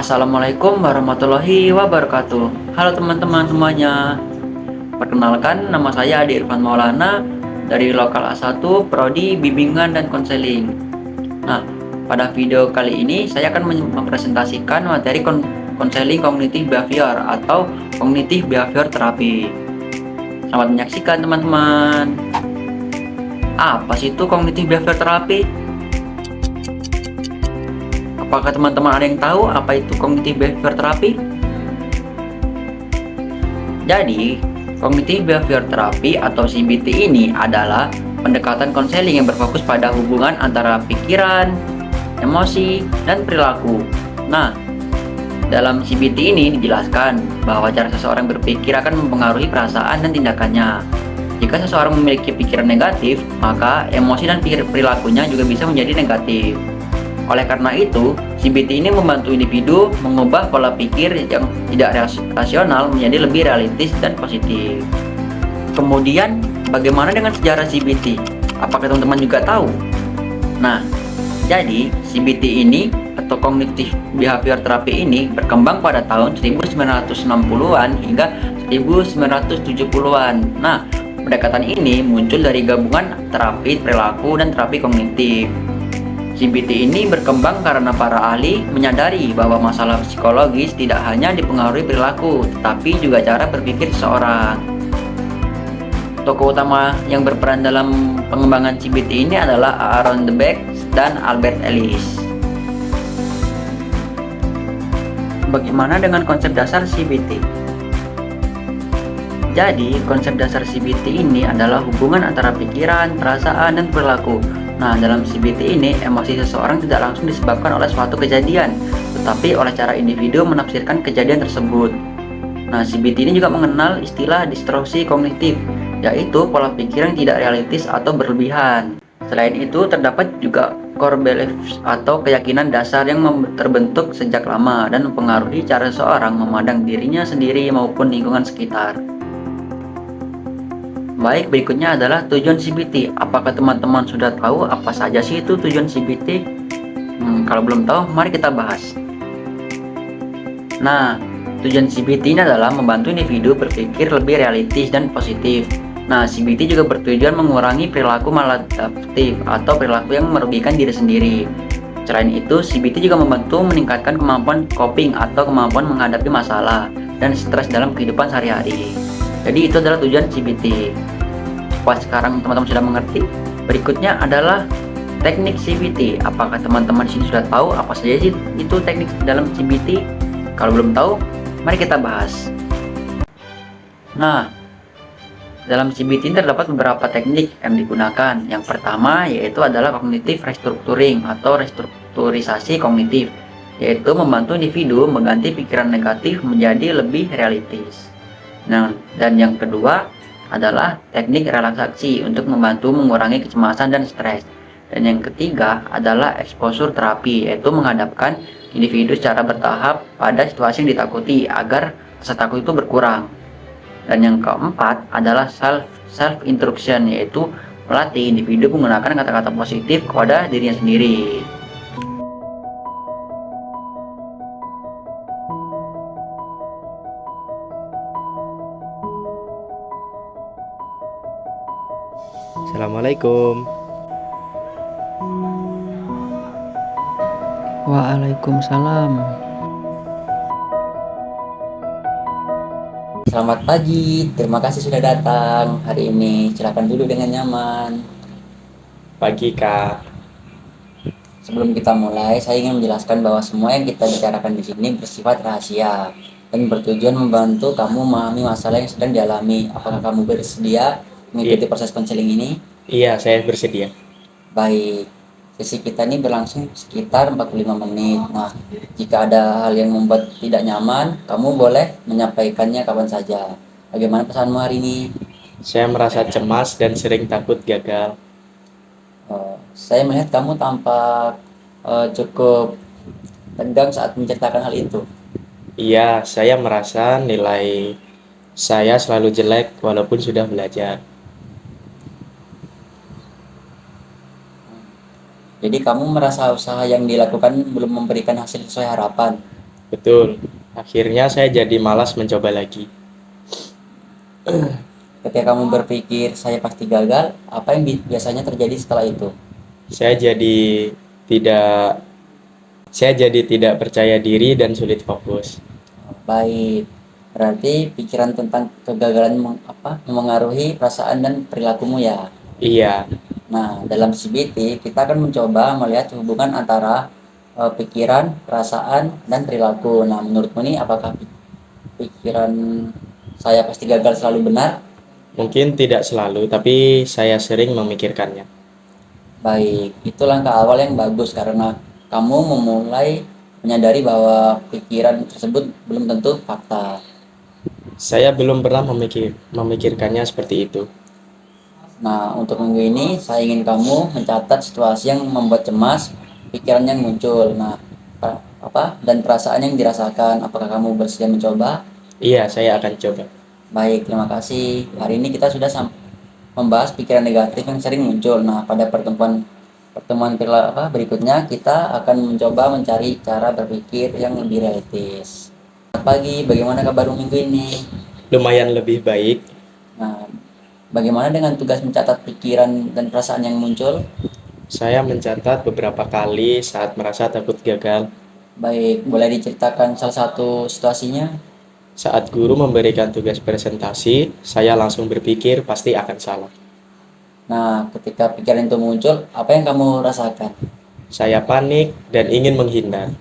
Assalamualaikum warahmatullahi wabarakatuh. Halo teman-teman semuanya. Perkenalkan, nama saya Adi Irfan Maulana dari Lokal A1 Prodi Bimbingan dan Konseling. Nah, pada video kali ini saya akan mempresentasikan materi konseling kognitif behavior atau kognitif behavior terapi. Selamat menyaksikan teman-teman. Apa sih itu kognitif behavior terapi? Apakah teman-teman ada yang tahu apa itu kognitif behavior terapi? Jadi, kognitif behavior terapi atau CBT ini adalah pendekatan konseling yang berfokus pada hubungan antara pikiran, emosi, dan perilaku. Nah, dalam CBT ini dijelaskan bahwa cara seseorang berpikir akan mempengaruhi perasaan dan tindakannya. Jika seseorang memiliki pikiran negatif, maka emosi dan perilakunya juga bisa menjadi negatif. Oleh karena itu, CBT ini membantu individu mengubah pola pikir yang tidak rasional menjadi lebih realistis dan positif. Kemudian, bagaimana dengan sejarah CBT? Apakah teman-teman juga tahu? Nah, jadi CBT ini atau Cognitive Behavior Therapy ini berkembang pada tahun 1960-an hingga 1970-an. Nah, pendekatan ini muncul dari gabungan terapi perilaku dan terapi kognitif. CBT ini berkembang karena para ahli menyadari bahwa masalah psikologis tidak hanya dipengaruhi perilaku, tetapi juga cara berpikir seseorang. Tokoh utama yang berperan dalam pengembangan CBT ini adalah Aaron Dweck dan Albert Ellis. Bagaimana dengan konsep dasar CBT? Jadi, konsep dasar CBT ini adalah hubungan antara pikiran, perasaan, dan perilaku. Nah, dalam CBT ini, emosi seseorang tidak langsung disebabkan oleh suatu kejadian, tetapi oleh cara individu menafsirkan kejadian tersebut. Nah, CBT ini juga mengenal istilah distorsi kognitif, yaitu pola pikir yang tidak realistis atau berlebihan. Selain itu, terdapat juga core beliefs atau keyakinan dasar yang terbentuk sejak lama dan mempengaruhi cara seseorang memandang dirinya sendiri maupun lingkungan sekitar. Baik, berikutnya adalah tujuan CBT. Apakah teman-teman sudah tahu apa saja sih itu tujuan CBT? Kalau belum tahu, mari kita bahas. Nah, tujuan CBT ini adalah membantu individu berpikir lebih realistis dan positif. Nah, CBT juga bertujuan mengurangi perilaku maladaptif atau perilaku yang merugikan diri sendiri. Selain itu, CBT juga membantu meningkatkan kemampuan coping atau kemampuan menghadapi masalah dan stres dalam kehidupan sehari-hari. Jadi itu adalah tujuan CBT. Wah, sekarang teman-teman sudah mengerti. Berikutnya adalah teknik CBT. Apakah teman-teman di sini sudah tahu apa saja sih itu teknik dalam CBT? Kalau belum tahu, mari kita bahas. Nah, dalam CBT terdapat beberapa teknik yang digunakan. Yang pertama yaitu adalah cognitive restructuring atau restrukturisasi kognitif, yaitu membantu individu mengganti pikiran negatif menjadi lebih realistis. Nah, dan yang kedua adalah teknik relaksasi untuk membantu mengurangi kecemasan dan stres. Dan yang ketiga adalah exposure terapi, yaitu menghadapkan individu secara bertahap pada situasi yang ditakuti agar rasa takut itu berkurang. Dan yang keempat adalah self instruction, yaitu melatih individu menggunakan kata-kata positif kepada dirinya sendiri. Assalamualaikum. Waalaikumsalam. Selamat pagi, terima kasih sudah datang hari ini. Silakan duduk dengan nyaman. Pagi, Kak. Sebelum kita mulai, saya ingin menjelaskan bahwa semua yang kita bicarakan di sini bersifat rahasia dan bertujuan membantu kamu memahami masalah yang sedang dialami. Apakah kamu bersedia mengikuti proses konseling ini? Iya, saya bersedia. Baik, sesi kita ini berlangsung sekitar 45 menit. Nah, jika ada hal yang membuat tidak nyaman, kamu boleh menyampaikannya kapan saja. Bagaimana pesanmu hari ini? Saya merasa cemas dan sering takut gagal. Saya melihat kamu tampak cukup tegang saat menceritakan hal itu. Iya, saya merasa nilai saya selalu jelek walaupun sudah belajar. Jadi kamu merasa usaha yang dilakukan belum memberikan hasil sesuai harapan. Betul. Akhirnya saya jadi malas mencoba lagi. Ketika kamu berpikir saya pasti gagal, apa yang biasanya terjadi setelah itu? Saya jadi tidak saya jadi tidak percaya diri dan sulit fokus. Baik, berarti pikiran tentang kegagalan memengaruhi perasaan dan perilakumu ya. Iya, Nah, dalam CBT kita akan mencoba melihat hubungan antara pikiran, perasaan, dan perilaku. Nah, menurutmu nih apakah pikiran saya pasti gagal selalu benar? mungkin tidak selalu, tapi saya sering memikirkannya. Baik, itu langkah awal yang bagus karena kamu memulai menyadari bahwa pikiran tersebut belum tentu fakta. Saya belum pernah memikirkannya seperti itu. Nah, untuk minggu ini saya ingin kamu mencatat situasi yang membuat cemas, pikiran yang muncul. Nah, dan perasaan yang dirasakan. Apakah kamu bersedia mencoba? Iya, saya akan coba. Baik, terima kasih. Hari ini kita sudah membahas pikiran negatif yang sering muncul. Nah, pada pertemuan pertemuan berikutnya kita akan mencoba mencari cara berpikir yang lebih realistis. Selamat pagi, bagaimana kabar minggu ini? Lumayan lebih baik. Nah, bagaimana dengan tugas mencatat pikiran dan perasaan yang muncul? Saya mencatat beberapa kali saat merasa takut gagal. Baik, boleh diceritakan salah satu situasinya? Saat guru memberikan tugas presentasi, saya langsung berpikir pasti akan salah. Nah, ketika pikiran itu muncul, apa yang kamu rasakan? Saya panik dan ingin menghindar.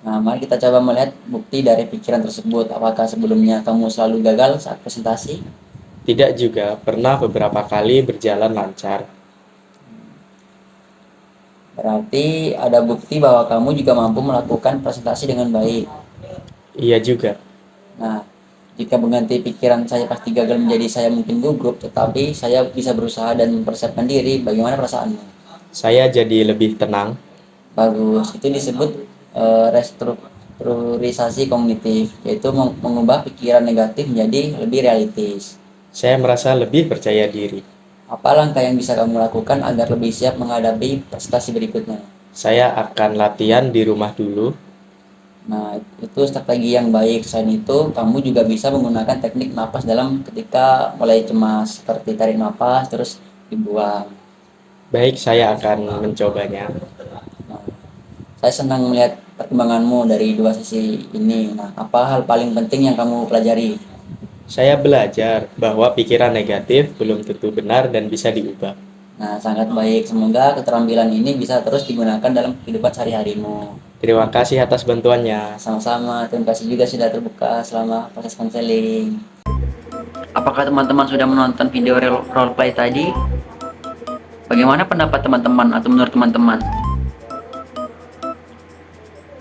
Nah, mari kita coba melihat bukti dari pikiran tersebut. Apakah sebelumnya kamu selalu gagal saat presentasi? Tidak juga, pernah beberapa kali berjalan lancar. Berarti ada bukti bahwa kamu juga mampu melakukan presentasi dengan baik. Iya juga. Nah, jika mengganti pikiran saya pasti gagal menjadi saya mungkin gugup, tetapi saya bisa berusaha dan mempersiapkan diri, bagaimana perasaanmu? Saya jadi lebih tenang. Bagus, itu disebut restrukturisasi kognitif, yaitu mengubah pikiran negatif menjadi lebih realistis. Saya merasa lebih percaya diri. Apa langkah yang bisa kamu lakukan agar lebih siap menghadapi presentasi berikutnya? Saya akan latihan di rumah dulu. Nah, itu strategi yang baik. Selain itu, kamu juga bisa menggunakan teknik napas dalam ketika mulai cemas, seperti tarik napas terus dibuang. Baik, saya akan mencobanya. Nah, saya senang melihat perkembanganmu dari dua sisi ini. Nah, apa hal paling penting yang kamu pelajari? Saya belajar bahwa pikiran negatif belum tentu benar dan bisa diubah. Nah, sangat baik. Semoga keterampilan ini bisa terus digunakan dalam kehidupan sehari-harimu. Terima kasih atas bantuannya. Sama-sama, terima kasih juga sudah terbuka selama proses konseling. Apakah teman-teman sudah menonton video roleplay tadi? Bagaimana pendapat teman-teman atau menurut teman-teman?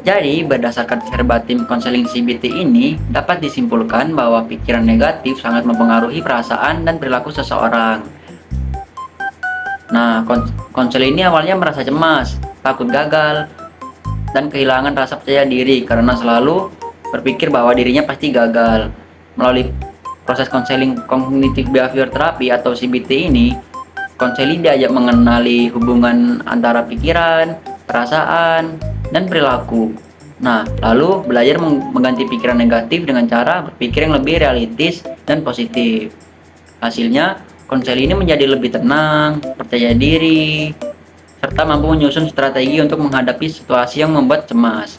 Jadi, berdasarkan verbatim konseling CBT ini, dapat disimpulkan bahwa pikiran negatif sangat mempengaruhi perasaan dan perilaku seseorang. Nah, konsel ini awalnya merasa cemas, takut gagal, dan kehilangan rasa percaya diri karena selalu berpikir bahwa dirinya pasti gagal. Melalui proses konseling cognitive behavior therapy atau CBT ini, konseling diajak mengenali hubungan antara pikiran, perasaan, dan perilaku. Nah, lalu belajar mengganti pikiran negatif dengan cara berpikir yang lebih realistis dan positif. Hasilnya, konseling ini menjadi lebih tenang, percaya diri, serta mampu menyusun strategi untuk menghadapi situasi yang membuat cemas.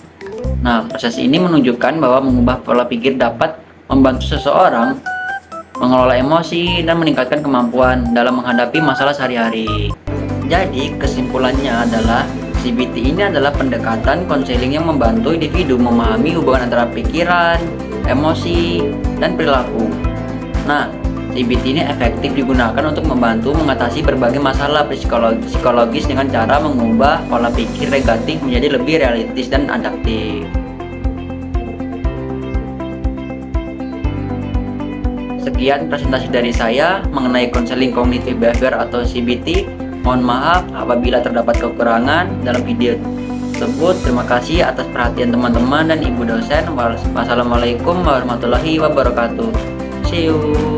Nah, proses ini menunjukkan bahwa mengubah pola pikir dapat membantu seseorang mengelola emosi dan meningkatkan kemampuan dalam menghadapi masalah sehari-hari. Jadi, kesimpulannya adalah CBT ini adalah pendekatan konseling yang membantu individu memahami hubungan antara pikiran, emosi, dan perilaku. Nah, CBT ini efektif digunakan untuk membantu mengatasi berbagai masalah psikologis dengan cara mengubah pola pikir negatif menjadi lebih realistis dan adaptif. Sekian presentasi dari saya mengenai konseling cognitive behavior atau CBT. Mohon maaf apabila terdapat kekurangan dalam video tersebut. Terima kasih atas perhatian teman-teman dan ibu dosen. Wassalamualaikum warahmatullahi wabarakatuh. See you.